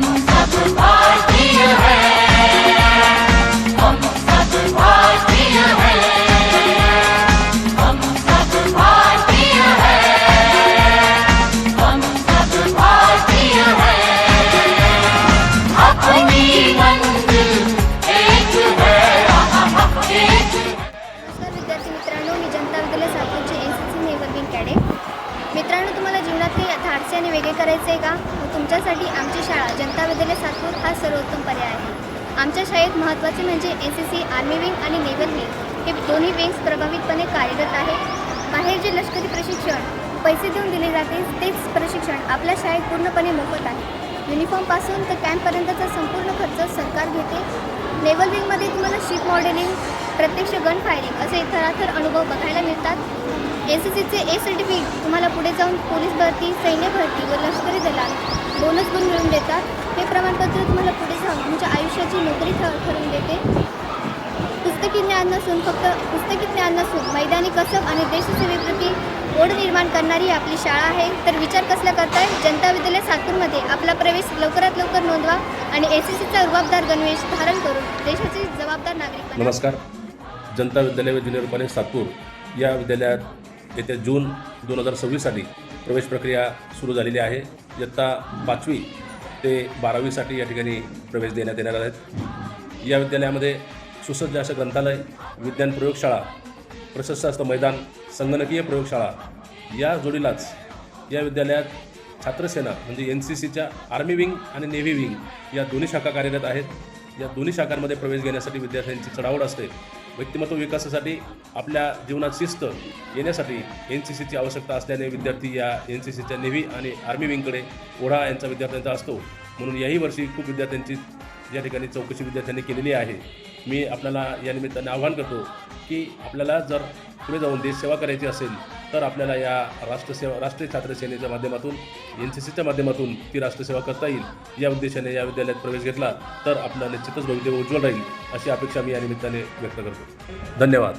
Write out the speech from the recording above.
सब भारतीय हैं, हम सब भारतीय हैं, हम सब भारतीय हैं, हम सब भारतीय हैं। अपनी मंजिल एक है, एक है। नमस्कार विद्यार्थी मित्रांनो, मी जनता विद्यालय सातपूरचे NCC नेव्हल विंग कॅडेट. मित्रांनो, तुम्हाला जीवनात काही धाडसी आणि वेगळे करायचे आहे का? मग तुमच्यासाठी आमची शाळा जनता विद्यालय सातपूर हा सर्वोत्तम पर्याय आहे. आमच्या शाळेत महत्त्वाचे म्हणजे NCC आर्मी विंग आणि नेव्हल विंग हे दोन्ही विंग्स प्रभावीपणे कार्यरत आहे. बाहेर जे लष्करी प्रशिक्षण पैसे देऊन दिले जाते तेच प्रशिक्षण आपल्या शाळेत पूर्णपणे मोफत आहे. युनिफॉर्मपासून तर कॅम्पपर्यंतचा संपूर्ण खर्च सरकार घेते. नेव्हल विंगमध्ये तुम्हाला शिप मॉडेलिंग, प्रत्यक्ष गन फायरिंग असे थराथर अनुभव बघायला मिळतात. NCCचे A सर्टिफिकेट तुम्हाला पुढे जाऊन पोलीस भरती, सैन्य भरती व लष्करी दलात बोनस गुण मिळवून देतात. हे प्रमाणपत्र तुम्हाला पुढे जाऊन तुमच्या आयुष्याची नोकरी ठरवून देते. पुस्तकी ज्ञान नसून मैदानी कसब आणि देशसेवेप्रती ओढ निर्माण करणारी आपली शाळा आहे. तर विचार कसला करताय? जनता विद्यालय सातपूरमध्ये आपला प्रवेश लवकरात लवकर नोंदवा आणि NCCचा रुबाबदार गणवेश धारण करून देशाचे जबाबदार नागरिक बना. नमस्कार. जनता विद्यालय ज्युनियर कॉलेज सातपूर या विद्यालयात येत्या जून 2026साठी प्रवेश प्रक्रिया सुरू झालेली आहे. इयत्ता 5वी ते 12वीसाठी या ठिकाणी प्रवेश देण्यात येणार आहेत. या विद्यालयामध्ये सुसज्ज असं ग्रंथालय, विज्ञान प्रयोगशाळा, प्रशस्त असतं मैदान, संगणकीय प्रयोगशाळा या जोडीलाच या विद्यालयात छात्रसेना म्हणजे NCCच्या आर्मी विंग आणि नेव्ही विंग या दोन्ही शाखा कार्यरत आहेत. या दोन्ही शाखांमध्ये प्रवेश घेण्यासाठी विद्यार्थ्यांची चढाओढ असते. व्यक्तिमत्व विकासासाठी आपल्या जीवनात शिस्त येण्यासाठी NCCची आवश्यकता असल्याने विद्यार्थी या NCCच्या नेव्ही आणि आर्मी विंगकडे ओढा यांचा विद्यार्थ्यांचा असतो. म्हणून याही वर्षी खूप विद्यार्थ्यांची या ठिकाणी चौकशी विद्यार्थ्यांनी केलेली आहे. मी आपल्याला या निमित्ताने आवाहन करतो की आपल्याला जर पुढे जाऊन देशसेवा करायची असेल तर आपल्याला या राष्ट्रीय छात्र सेनेच्या माध्यमातून NCCच्या माध्यमातून ती राष्ट्रसेवा करता येईल. या उद्देशाने या विद्यालयात प्रवेश घेतला तर आपलं निश्चितच भविष्य उज्ज्वल राहील अशी अपेक्षा मी या निमित्ताने व्यक्त करतो. धन्यवाद.